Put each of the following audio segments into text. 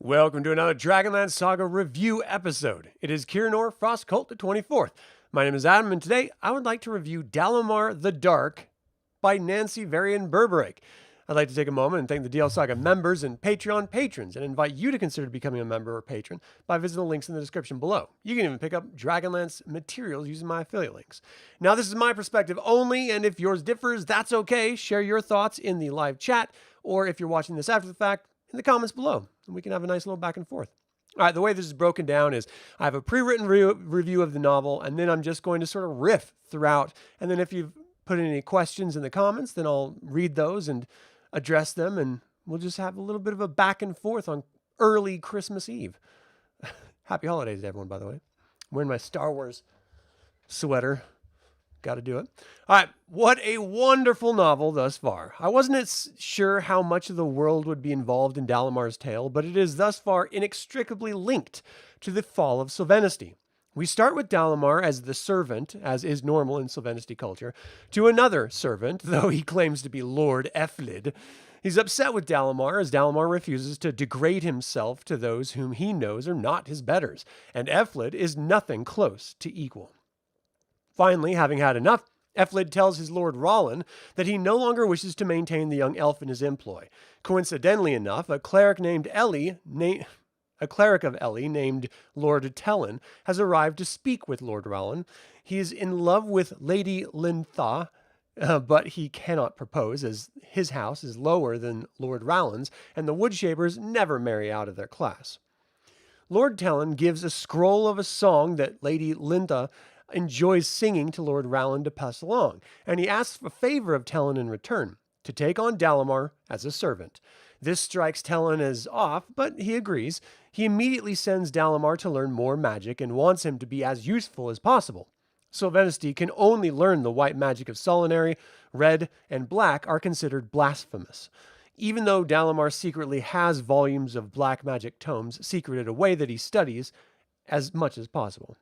Welcome to another DragonLance Saga review episode. It is Kirinor Frost Cult the 24th. My name is Adam, and today I would like to review Dalamar the Dark by Nancy Varian Berberick. I'd like to take a moment and thank the DL Saga members and Patreon patrons, and invite you to consider becoming a member or patron by visiting the links in the description below. You can even pick up DragonLance materials using my affiliate links. Now, this is my perspective only, and if yours differs, that's okay. Share your thoughts in the live chat, or if you're watching this after the fact, in the comments below, and we can have a nice little back and forth. All right, the way this is broken down is I have a pre-written review of the novel, and then I'm just going to sort of riff throughout, and then if you've put in any questions in the comments, then I'll read those and address them, and we'll just have a little bit of a back and forth on early Christmas Eve. Happy holidays to everyone, by the way. I'm wearing my Star Wars sweater. Got to do it. All right, what a wonderful novel thus far. I wasn't sure how much of the world would be involved in Dalamar's tale, but it is thus far inextricably linked to the fall of Silvanesti. We start with Dalamar as the servant, as is normal in Silvanesti culture, to another servant, though he claims to be Lord Eflid. He's upset with Dalamar as Dalamar refuses to degrade himself to those whom he knows are not his betters, and Eflid is nothing close to equal. Finally, having had enough, Eflid tells his Lord Ralan that he no longer wishes to maintain the young elf in his employ. Coincidentally enough, a cleric of Ellie named Lord Tellin has arrived to speak with Lord Ralan. He is in love with Lady Lynntha, but he cannot propose as his house is lower than Lord Ralan's, and the Woodshapers never marry out of their class. Lord Tellin gives a scroll of a song that Lady Lynntha enjoys singing to Lord Ralan to pass along, and he asks a favor of Tellin in return, to take on Dalamar as a servant. This strikes Tellin as off, but he agrees. He immediately sends Dalamar to learn more magic and wants him to be as useful as possible. Silvanesti can only learn the white magic of Solinary, red, and black are considered blasphemous. Even though Dalamar secretly has volumes of black magic tomes secreted away that he studies as much as possible.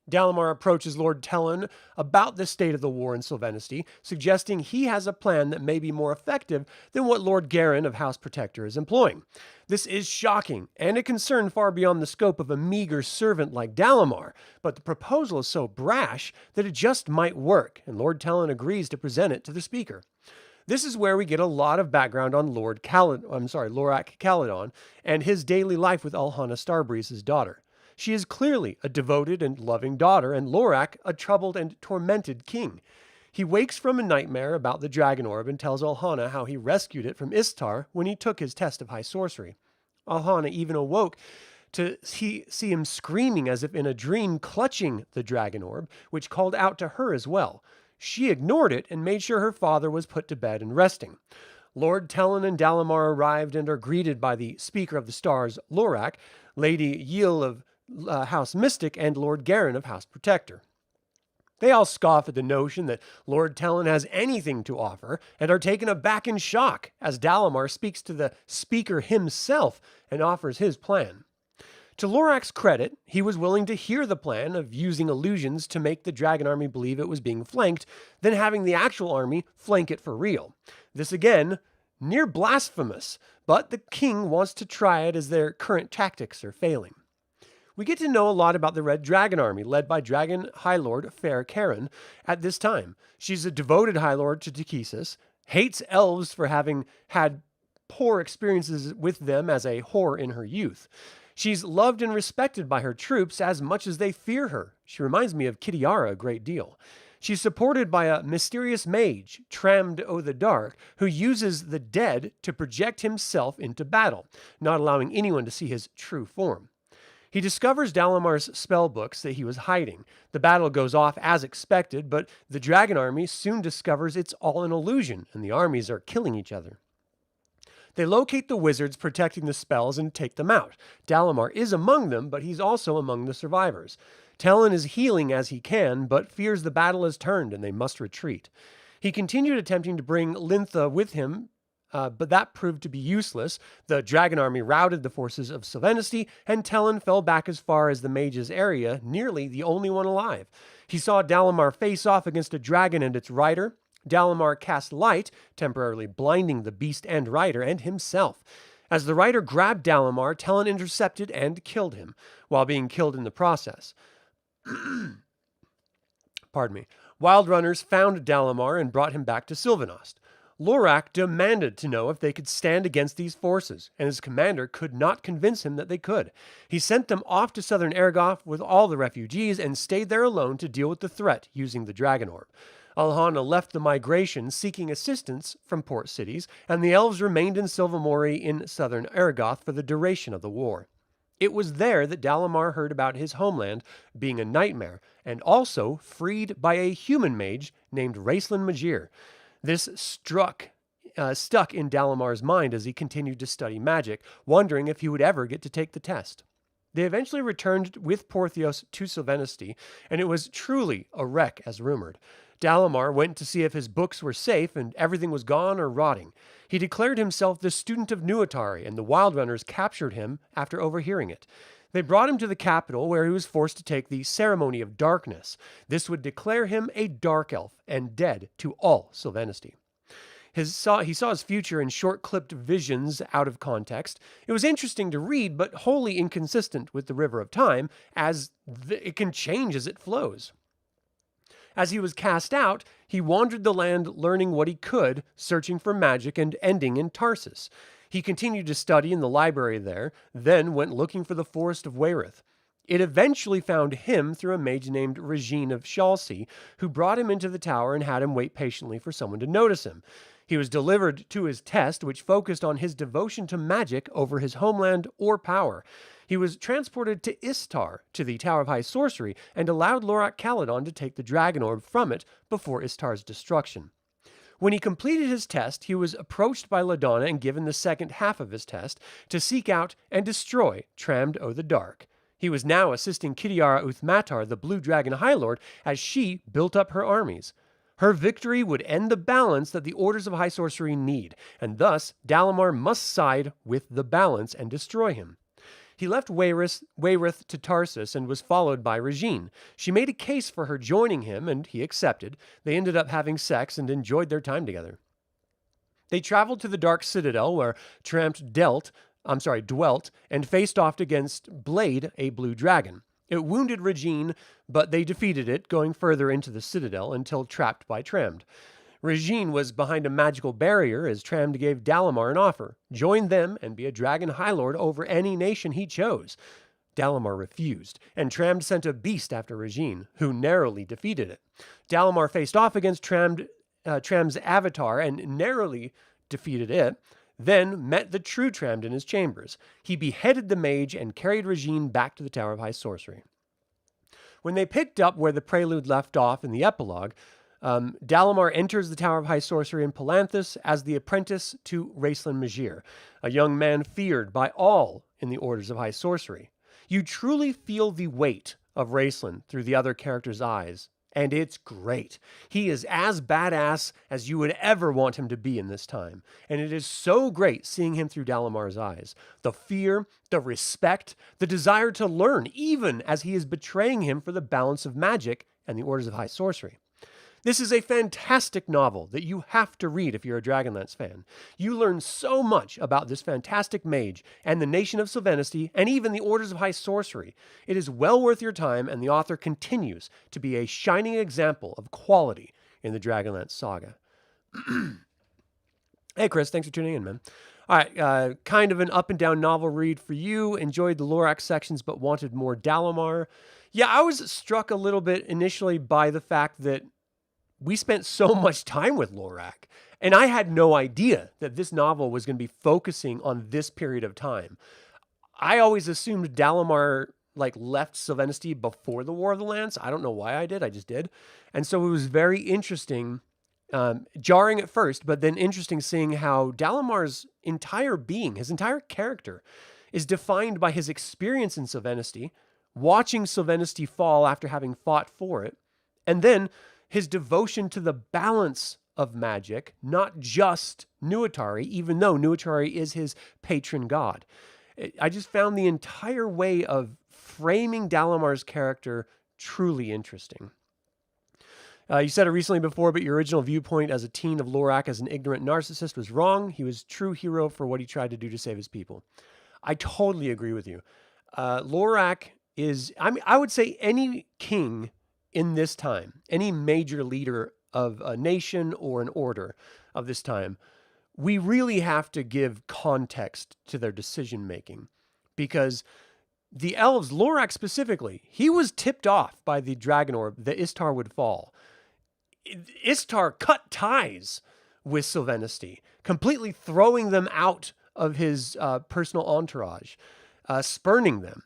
Dalamar approaches Lord Tellin about the state of the war in Silvanesti, suggesting he has a plan that may be more effective than what Lord Garin of House Protector is employing. This is shocking, and a concern far beyond the scope of a meager servant like Dalamar, but the proposal is so brash that it just might work, and Lord Tellin agrees to present it to the speaker. This is where we get a lot of background on Lorak Caledon and his daily life with Alhana Starbreeze's daughter. She is clearly a devoted and loving daughter, and Lorak a troubled and tormented king. He wakes from a nightmare about the dragon orb and tells Alhana how he rescued it from Istar when he took his test of high sorcery. Alhana even awoke to see him screaming as if in a dream, clutching the dragon orb, which called out to her as well. She ignored it and made sure her father was put to bed and resting. Lord Tellin and Dalamar arrived and are greeted by the Speaker of the Stars, Lorak, Lady Yil of House Mystic, and Lord Garin of House Protector. They all scoff at the notion that Lord Tellin has anything to offer and are taken aback in shock as Dalamar speaks to the speaker himself and offers his plan. To Lorak's credit, he was willing to hear the plan of using illusions to make the dragon army believe it was being flanked, then having the actual army flank it for real. This again, near blasphemous, but the king wants to try it as their current tactics are failing. We get to know a lot about the Red Dragon Army, led by Dragon High Lord Fair Krynn at this time. She's a devoted High Lord to Takesis, hates elves for having had poor experiences with them as a whore in her youth. She's loved and respected by her troops as much as they fear her. She reminds me of Kitiara a great deal. She's supported by a mysterious mage, Trammed o' the Dark, who uses the dead to project himself into battle, not allowing anyone to see his true form. He discovers Dalamar's spellbooks that he was hiding. The battle goes off as expected, but the dragon army soon discovers it's all an illusion, and the armies are killing each other. They locate the wizards protecting the spells and take them out. Dalamar is among them, but he's also among the survivors. Tellin is healing as he can, but fears the battle has turned and they must retreat. He continued attempting to bring Lynntha with him, but that proved to be useless. The dragon army routed the forces of Silvanesti, and Tellin fell back as far as the mage's area, nearly the only one alive. He saw Dalamar face off against a dragon and its rider. Dalamar cast light, temporarily blinding the beast and rider and himself. As the rider grabbed Dalamar, Tellin intercepted and killed him, while being killed in the process. Pardon me. Wild runners found Dalamar and brought him back to Silvanesti. Lorak demanded to know if they could stand against these forces, and his commander could not convince him that they could. He sent them off to southern Ergoth with all the refugees and stayed there alone to deal with the threat using the Dragon Orb. Alhana left the migration seeking assistance from port cities, and the elves remained in Silvamori in southern Ergoth for the duration of the war. It was there that Dalamar heard about his homeland being a nightmare, and also freed by a human mage named Raistlin Magir. This stuck in Dalamar's mind as he continued to study magic, wondering if he would ever get to take the test. They eventually returned with Porthios to Silvanesti, and it was truly a wreck as rumored. Dalamar went to see if his books were safe and everything was gone or rotting. He declared himself the student of Nuatari, and the Wild Runners captured him after overhearing it. They brought him to the capital, where he was forced to take the Ceremony of Darkness. This would declare him a dark elf and dead to all Silvanesti. He saw his future in short-clipped visions out of context. It was interesting to read, but wholly inconsistent with the River of Time, as it can change as it flows. As he was cast out, he wandered the land learning what he could, searching for magic and ending in Tarsus. He continued to study in the library there, then went looking for the Forest of Wayreth. It eventually found him through a mage named Regine of Shalsea, who brought him into the tower and had him wait patiently for someone to notice him. He was delivered to his test, which focused on his devotion to magic over his homeland or power. He was transported to Istar, to the Tower of High Sorcery, and allowed Lorak Caledon to take the Dragon Orb from it before Istar's destruction. When he completed his test, he was approached by Ladonna and given the second half of his test to seek out and destroy Tramd o' the Dark. He was now assisting Kidiara Uthmatar, the Blue Dragon High Lord, as she built up her armies. Her victory would end the balance that the Orders of High Sorcery need, and thus Dalamar must side with the balance and destroy him. He left Wayreth to Tarsus and was followed by Regine. She made a case for her joining him, and he accepted. They ended up having sex and enjoyed their time together. They traveled to the Dark Citadel, where Tramd dwelt, and faced off against Blade, a blue dragon. It wounded Regine, but they defeated it, going further into the Citadel until trapped by Tramd. Regine was behind a magical barrier as Tramd gave Dalamar an offer. Join them and be a Dragon High Lord over any nation he chose. Dalamar refused, and Tramd sent a beast after Regine, who narrowly defeated it. Dalamar faced off against Tramd's avatar and narrowly defeated it, then met the true Tramd in his chambers. He beheaded the mage and carried Regine back to the Tower of High Sorcery. When they picked up where the prelude left off in the epilogue, Dalamar enters the Tower of High Sorcery in Palanthas as the apprentice to Raistlin Magir, a young man feared by all in the Orders of High Sorcery. You truly feel the weight of Raistlin through the other characters' eyes, and it's great. He is as badass as you would ever want him to be in this time, and it is so great seeing him through Dalamar's eyes. The fear, the respect, the desire to learn, even as he is betraying him for the balance of magic and the Orders of High Sorcery. This is a fantastic novel that you have to read if you're a DragonLance fan. You learn so much about this fantastic mage and the nation of Silvanesti and even the Orders of High Sorcery. It is well worth your time, and the author continues to be a shining example of quality in the DragonLance Saga. Hey, Chris, thanks for tuning in, man. All right, kind of an up-and-down novel read for you. Enjoyed the Lorak sections, but wanted more Dalamar. Yeah, I was struck a little bit initially by the fact that we spent so much time with Lorak, and I had no idea that this novel was going to be focusing on this period of time. I always assumed Dalamar left Silvanesti before the War of the Lance. I don't know why I did. I just did. And so it was very interesting, jarring at first, but then interesting seeing how Dalamar's entire being, his entire character, is defined by his experience in Silvanesti, watching Silvanesti fall after having fought for it, and then his devotion to the balance of magic, not just Nuatari, even though Nuatari is his patron god. I just found the entire way of framing Dalamar's character truly interesting. You said it recently before, but your original viewpoint as a teen of Lorak as an ignorant narcissist was wrong. He was a true hero for what he tried to do to save his people. I totally agree with you. Lorak is, I mean, I would say any king in this time, any major leader of a nation or an order of this time, we really have to give context to their decision making, because the elves, Lorak specifically, he was tipped off by the dragon orb that Istar would fall. Istar cut ties with Silvanesti, completely throwing them out of his personal entourage, spurning them.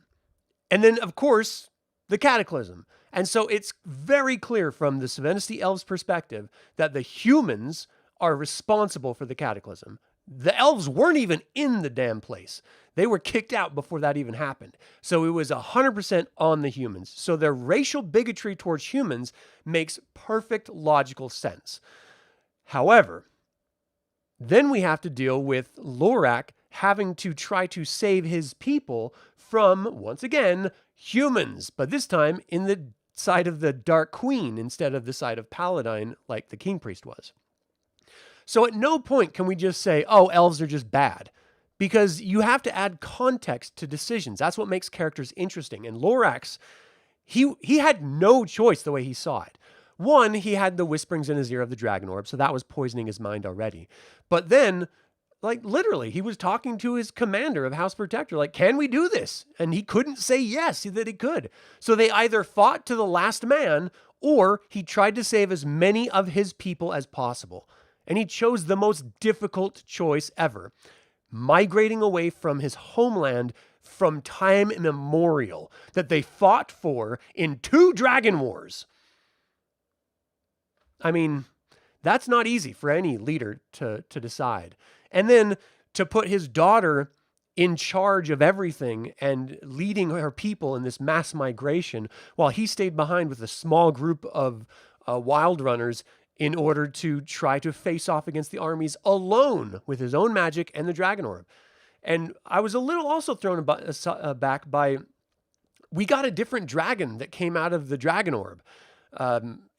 And then, of course, the cataclysm. And so it's very clear from the Silvanesti elves' perspective that the humans are responsible for the cataclysm. The elves weren't even in the damn place. They were kicked out before that even happened. So it was 100% on the humans. So their racial bigotry towards humans makes perfect logical sense. However, then we have to deal with Lorak having to try to save his people from, once again, humans, but this time in the side of the Dark Queen instead of the side of Paladine like the King Priest was. So at no point can we just say, oh, elves are just bad, because you have to add context to decisions. That's what makes characters interesting. And Lorax, he had no choice the way he saw it. One, he had the whisperings in his ear of the dragon orb, so that was poisoning his mind already. But then, like, literally, he was talking to his commander of House Protector, like, can we do this? And he couldn't say yes, that he could. So they either fought to the last man, or he tried to save as many of his people as possible. And he chose the most difficult choice ever, migrating away from his homeland from time immemorial that they fought for in 2 dragon wars. I mean, that's not easy for any leader to decide. And then to put his daughter in charge of everything and leading her people in this mass migration while he stayed behind with a small group of wild runners in order to try to face off against the armies alone with his own magic and the dragon orb. And I was a little also thrown back by, we got a different dragon that came out of the dragon orb.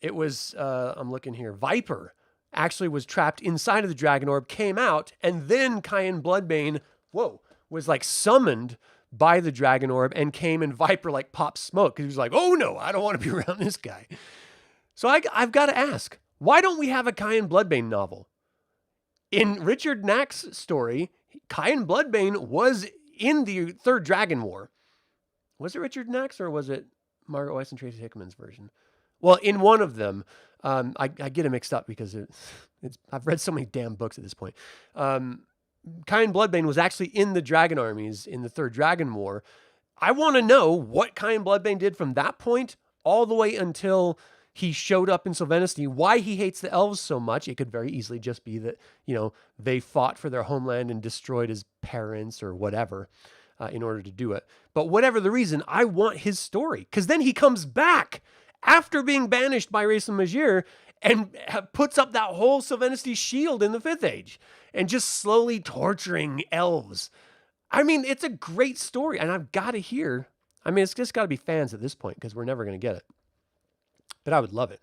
It was, I'm looking here, Viper actually was trapped inside of the dragon orb, came out, and then Cayenne Bloodbane, was like summoned by the dragon orb and came, and Viper like popped smoke because he was like, oh no, I don't want to be around this guy. So I've got to ask, why don't we have a Cayenne Bloodbane novel? In Richard Knack's story, Cayenne Bloodbane was in the Third Dragon War. Was it Richard Knack's or was it Margaret Weiss and Tracy Hickman's version? Well, in one of them, I get it mixed up because I've read so many damn books at this point. Cayenne Bloodbane was actually in the dragon armies in the Third Dragon War. I want to know what Cayenne Bloodbane did from that point all the way until he showed up in Silvanesti, why he hates the elves so much. It could very easily just be that, they fought for their homeland and destroyed his parents or whatever in order to do it. But whatever the reason, I want his story, because then he comes back after being banished by Race and Majir and puts up that whole Silvanesti shield in the 5th Age and just slowly torturing elves. I mean, it's a great story, and I've got to hear. I mean, it's just got to be fans at this point because we're never going to get it. But I would love it.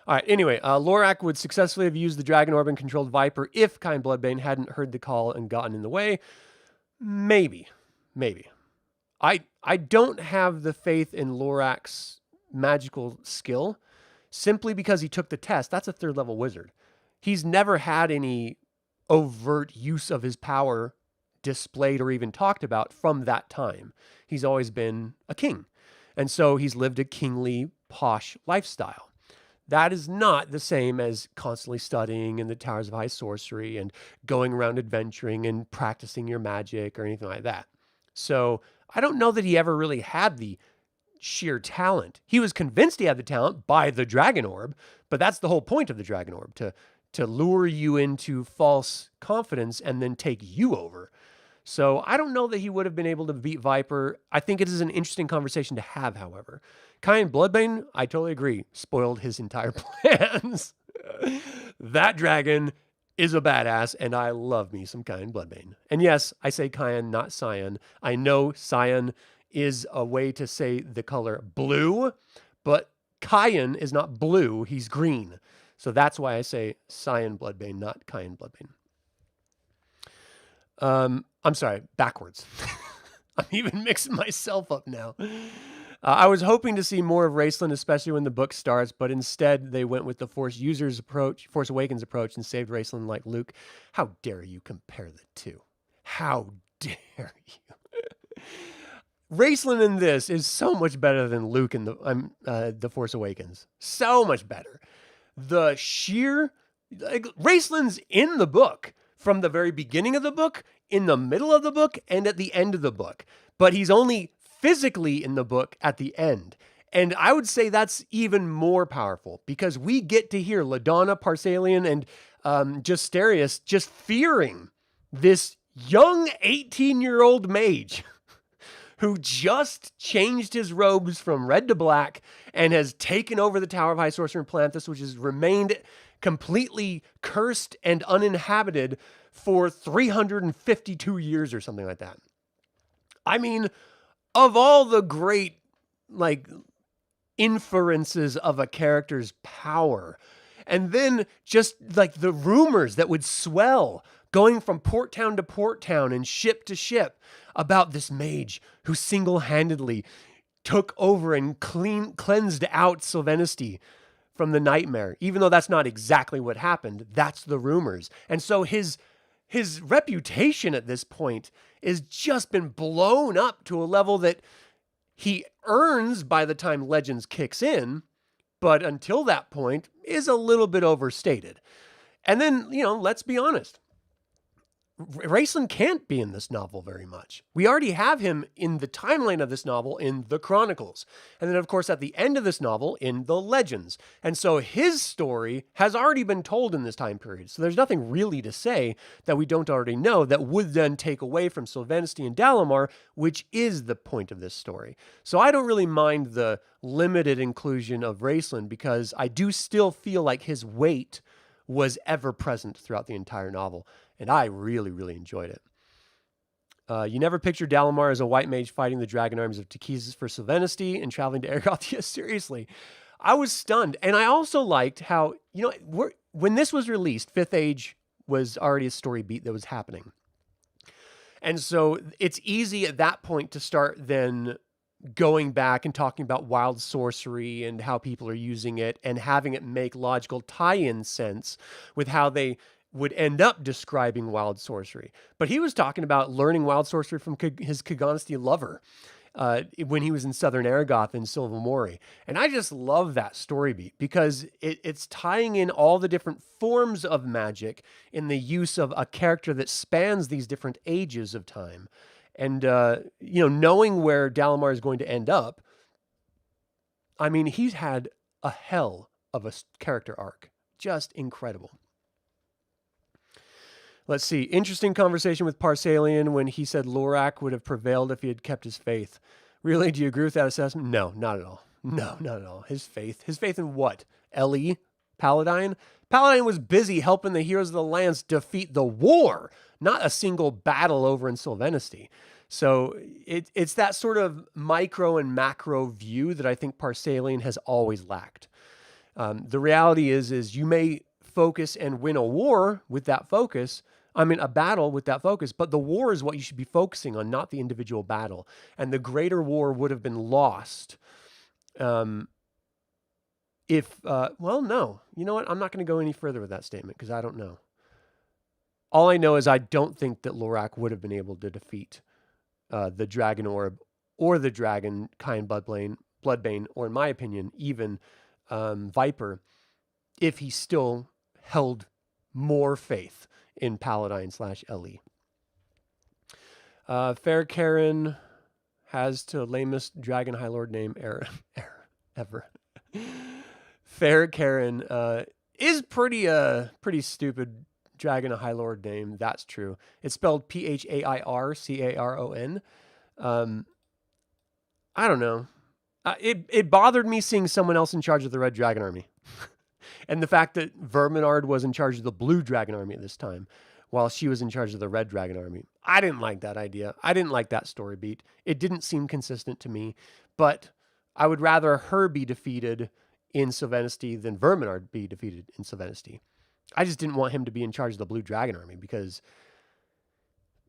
All right, anyway, Lorak would successfully have used the Dragon Orb and controlled Viper if Cayenne Bloodbane hadn't heard the call and gotten in the way. Maybe. I don't have the faith in Lorak's magical skill simply because he took the test. That's a 3rd level wizard. He's never had any overt use of his power displayed or even talked about from that time. He's always been a king. And so he's lived a kingly, posh lifestyle. That is not the same as constantly studying in the Towers of High Sorcery and going around adventuring and practicing your magic or anything like that. So I don't know that he ever really had the sheer talent. He was convinced he had the talent by the Dragon Orb, but that's the whole point of the Dragon Orb, to lure you into false confidence and then take you over. So I don't know that he would have been able to beat Viper. I think it is an interesting conversation to have, however. Cayenne Bloodbane, I totally agree, spoiled his entire plans. That dragon is a badass, and I love me some Cayenne Bloodbane. And yes, I say Cayenne, not cyan. I know cyan is a way to say the color blue, but Cyan is not blue, he's green. So that's why I say Cyan Bloodbane, not Cyan Bloodbane. I'm sorry, backwards. I'm even mixing myself up now. I was hoping to see more of Raceland, especially when the book starts, but instead they went with the Force Awakens approach, and saved Raceland like Luke. How dare you compare the two? How dare you? Raceland in this is so much better than Luke in the Force Awakens. So much better. The sheer Raceland's in the book from the very beginning of the book, in the middle of the book, and at the end of the book. But he's only physically in the book at the end. And I would say that's even more powerful because we get to hear LaDonna, Parsalian, and Justarius just fearing this young 18-year-old mage who just changed his robes from red to black and has taken over the Tower of High Sorcery and Palanthas, which has remained completely cursed and uninhabited for 352 years or something like that. I mean, of all the great, inferences of a character's power, and then just the rumors that would swell going from port town to port town and ship to ship about this mage who single-handedly took over and cleansed out Silvanesti from the nightmare. Even though that's not exactly what happened, that's the rumors. And so his reputation at this point is just been blown up to a level that he earns by the time Legends kicks in, but until that point is a little bit overstated. And then, let's be honest. Raceland can't be in this novel very much. We already have him in the timeline of this novel in the Chronicles. And then, of course, at the end of this novel in the Legends. And so his story has already been told in this time period. So there's nothing really to say that we don't already know that would then take away from Silvanesti and Dalamar, which is the point of this story. So I don't really mind the limited inclusion of Raceland because I do still feel like his weight was ever present throughout the entire novel. And I really, really enjoyed it. You never picture Dalamar as a white mage fighting the dragon armies of Takhisis for Silvanesti and traveling to Ergothia. Seriously, I was stunned. And I also liked how, when this was released, Fifth Age was already a story beat that was happening. And so it's easy at that point to start then going back and talking about wild sorcery and how people are using it and having it make logical tie-in sense with how they would end up describing wild sorcery. But he was talking about learning wild sorcery from his Khagansti lover when he was in Southern Aragoth in Silvamori. And I just love that story beat because it's tying in all the different forms of magic in the use of a character that spans these different ages of time. And, knowing where Dalamar is going to end up, I mean, he's had a hell of a character arc. Just incredible. Let's see. Interesting conversation with Parsalian when he said Lorak would have prevailed if he had kept his faith. Really? Do you agree with that assessment? No, not at all. No, not at all. His faith. His faith in what? Ellie? Paladine? Paladine was busy helping the Heroes of the Lands defeat the war, not a single battle over in Silvanesti. So it's that sort of micro and macro view that I think Parsalian has always lacked. The reality is you may focus and win a war with that focus. I mean, a battle with that focus, but the war is what you should be focusing on, not the individual battle. And the greater war would have been lost no. You know what? I'm not going to go any further with that statement because I don't know. All I know is I don't think that Lorak would have been able to defeat the Dragon Orb or the Dragon Kind Bloodbane, or in my opinion, even Viper, if he still held more faith in Paladine / Ellie. Fair Karen has to lamest Dragon High Lord name ever. Fair Karen is pretty stupid Dragon High Lord name. That's true. It's spelled Paircaron. I don't know. It bothered me seeing someone else in charge of the Red Dragon Army. And the fact that Verminard was in charge of the Blue Dragon Army at this time, while she was in charge of the Red Dragon Army. I didn't like that idea. I didn't like that story beat. It didn't seem consistent to me, but I would rather her be defeated in Silvanesti than Verminard be defeated in Silvanesti. I just didn't want him to be in charge of the Blue Dragon Army because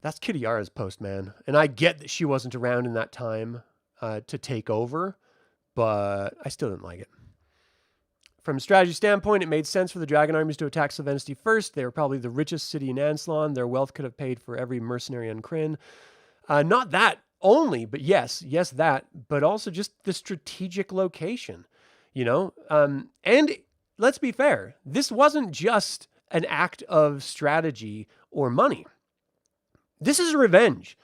that's Kitiara's post, man. And I get that she wasn't around in that time to take over, but I still didn't like it. From a strategy standpoint, it made sense for the dragon armies to attack Silvanesti first. They were probably the richest city in Anslon. Their wealth could have paid for every mercenary on Krynn. Not that only, but yes, that, but also just the strategic location, you know? And let's be fair, this wasn't just an act of strategy or money. This is revenge.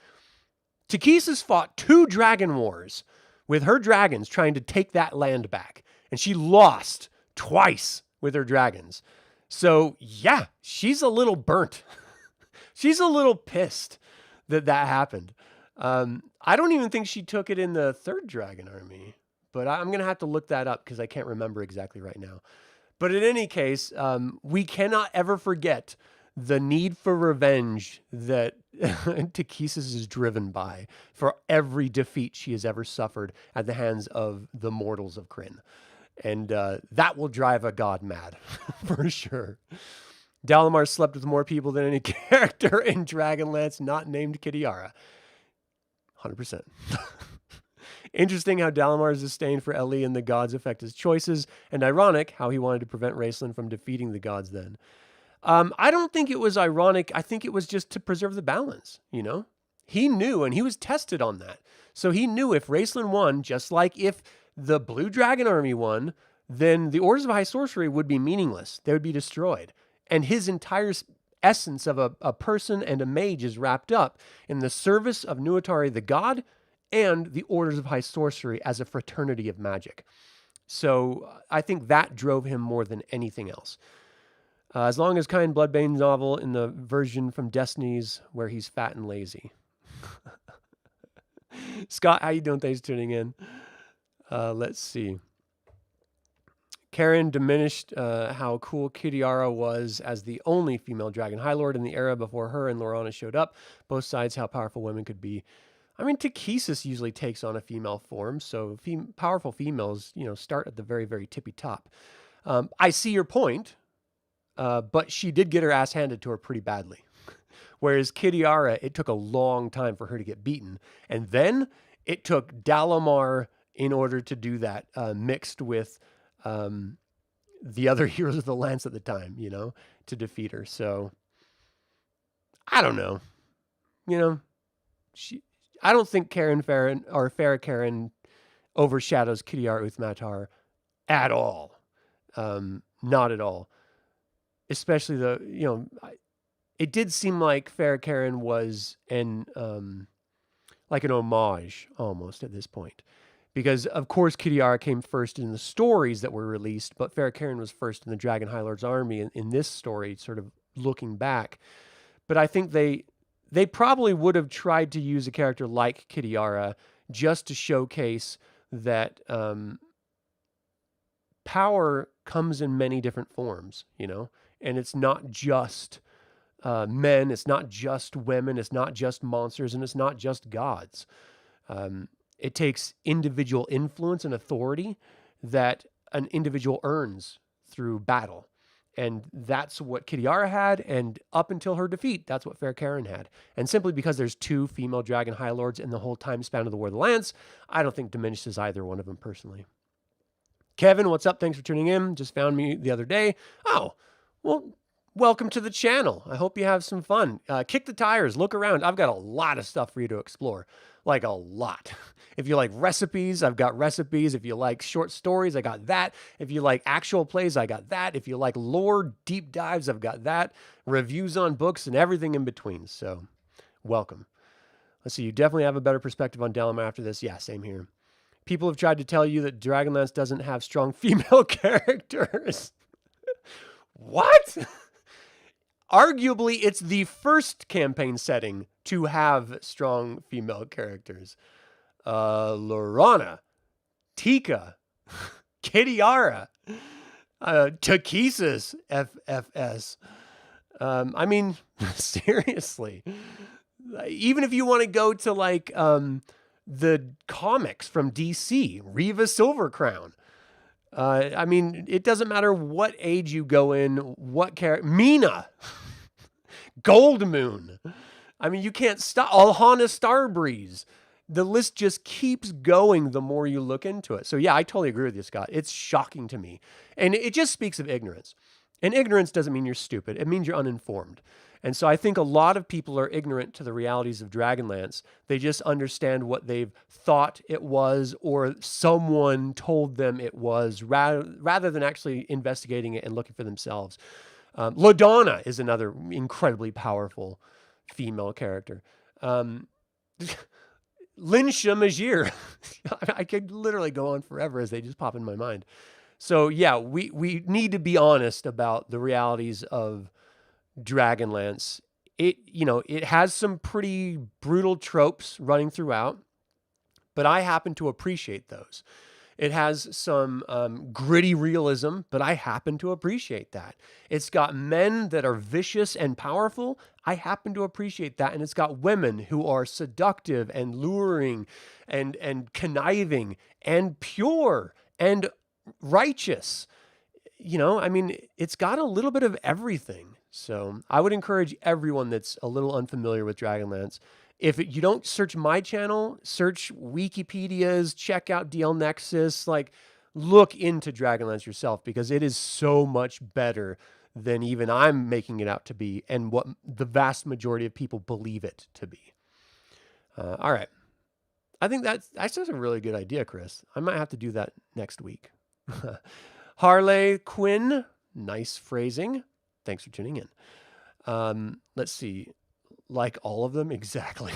Takhisis fought 2 dragon wars with her dragons trying to take that land back, and she lost twice with her dragons. So yeah, she's a little burnt. She's a little pissed that happened. I don't even think she took it in the 3rd dragon army, but I'm going to have to look that up because I can't remember exactly right now. But in any case, we cannot ever forget the need for revenge that Takhisis is driven by for every defeat she has ever suffered at the hands of the mortals of Krynn. And that will drive a god mad, for sure. Dalamar slept with more people than any character in Dragonlance not named Kitiara. 100%. Interesting how Dalamar's disdain for Ellie and the gods affect his choices, and ironic how he wanted to prevent Raistlin from defeating the gods then. I don't think it was ironic. I think it was just to preserve the balance, you know? He knew, and he was tested on that. So he knew if Raistlin won, just like if the Blue Dragon Army won, then the Orders of High Sorcery would be meaningless. They would be destroyed. And his entire essence of a person and a mage is wrapped up in the service of Nuatari the god and the Orders of High Sorcery as a fraternity of magic. So I think that drove him more than anything else. As long as Kyan Bloodbane's novel in the version from Destiny's where he's fat and lazy. Scott, how you doing? Thanks for tuning in. Let's see. Karen diminished how cool Kitiara was as the only female Dragon High Lord in the era before her and Lorana showed up. Both sides how powerful women could be. I mean, Takhisis usually takes on a female form, so powerful females, you know, start at the very, very tippy top. I see your point, but she did get her ass handed to her pretty badly. Whereas Kitiara, it took a long time for her to get beaten. And then it took Dalamar in order to do that, mixed with the other heroes of the Lance at the time, you know, to defeat her. So, I don't know. You know, I don't think Farah Karen overshadows Kitiara Uthmatar at all. Not at all. Especially it did seem like Farah Karen was like an homage almost at this point. Because, of course, Kitiara came first in the stories that were released, but Farah Karen was first in the Dragon High Lord's army in this story, sort of looking back. But I think they probably would have tried to use a character like Kitiara just to showcase that power comes in many different forms, you know? And it's not just men, it's not just women, it's not just monsters, and it's not just gods. It takes individual influence and authority that an individual earns through battle. And that's what Kitiara had, and up until her defeat, that's what Farah Karen had. And simply because there's 2 female Dragon High Lords in the whole time span of the War of the Lance, I don't think diminishes either one of them personally. Kevin, what's up? Thanks for tuning in. Just found me the other day. Oh, well, welcome to the channel. I hope you have some fun. Kick the tires, look around. I've got a lot of stuff for you to explore. Like a lot. If you like recipes, I've got recipes. If you like short stories, I got that. If you like actual plays, I got that. If you like lore deep dives, I've got that. Reviews on books and everything in between. So, welcome. Let's see. You definitely have a better perspective on Dalamar after this. Yeah, same here. People have tried to tell you that Dragonlance doesn't have strong female characters. What? Arguably, it's the first campaign setting to have strong female characters. Lorana, Tika, Kitiara, Takhisis, FFS. I mean, seriously. Even if you want to go to like the comics from DC, Reva Silvercrown. I mean, it doesn't matter what age you go in, what character. Mina, Gold Moon. I mean, you can't stop. Alhana Starbreeze. The list just keeps going the more you look into it. So, yeah, I totally agree with you, Scott. It's shocking to me. And it just speaks of ignorance. And ignorance doesn't mean you're stupid, it means you're uninformed. And so I think a lot of people are ignorant to the realities of Dragonlance. They just understand what they've thought it was or someone told them it was rather than actually investigating it and looking for themselves. LaDonna is another incredibly powerful female character. Linsha Majir. I could literally go on forever as they just pop in my mind. So yeah, we need to be honest about the realities of Dragonlance. It has some pretty brutal tropes running throughout, but I happen to appreciate those. It has some gritty realism, but I happen to appreciate that. It's got men that are vicious and powerful. I happen to appreciate that. And it's got women who are seductive and luring and conniving and pure and righteous. I mean, it's got a little bit of everything. So I would encourage everyone that's a little unfamiliar with Dragonlance. If you don't search my channel, search Wikipedia's, check out DL Nexus, look into Dragonlance yourself because it is so much better than even I'm making it out to be and what the vast majority of people believe it to be. All right. I think that's a really good idea, Chris. I might have to do that next week. Harley Quinn, nice phrasing. Thanks for tuning in. Let's see. Like all of them? Exactly.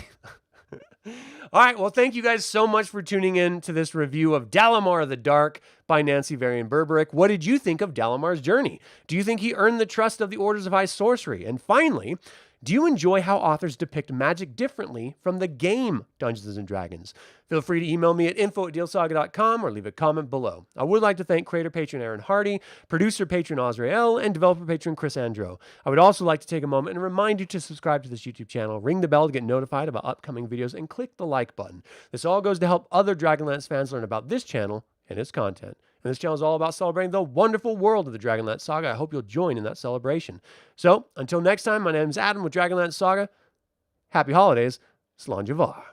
All right. Well, thank you guys so much for tuning in to this review of Dalamar the Dark by Nancy Varian Berberick. What did you think of Dalamar's journey? Do you think he earned the trust of the Orders of High Sorcery? And finally, do you enjoy how authors depict magic differently from the game Dungeons & Dragons? Feel free to email me at info@dealsaga.com or leave a comment below. I would like to thank creator patron Aaron Hardy, producer patron Azrael, and developer patron Chris Androu. I would also like to take a moment and remind you to subscribe to this YouTube channel, ring the bell to get notified about upcoming videos, and click the like button. This all goes to help other Dragonlance fans learn about this channel and its content. And this channel is all about celebrating the wonderful world of the DragonLance Saga. I hope you'll join in that celebration. So, until next time, my name is Adam with DragonLance Saga. Happy holidays. Slanjavar.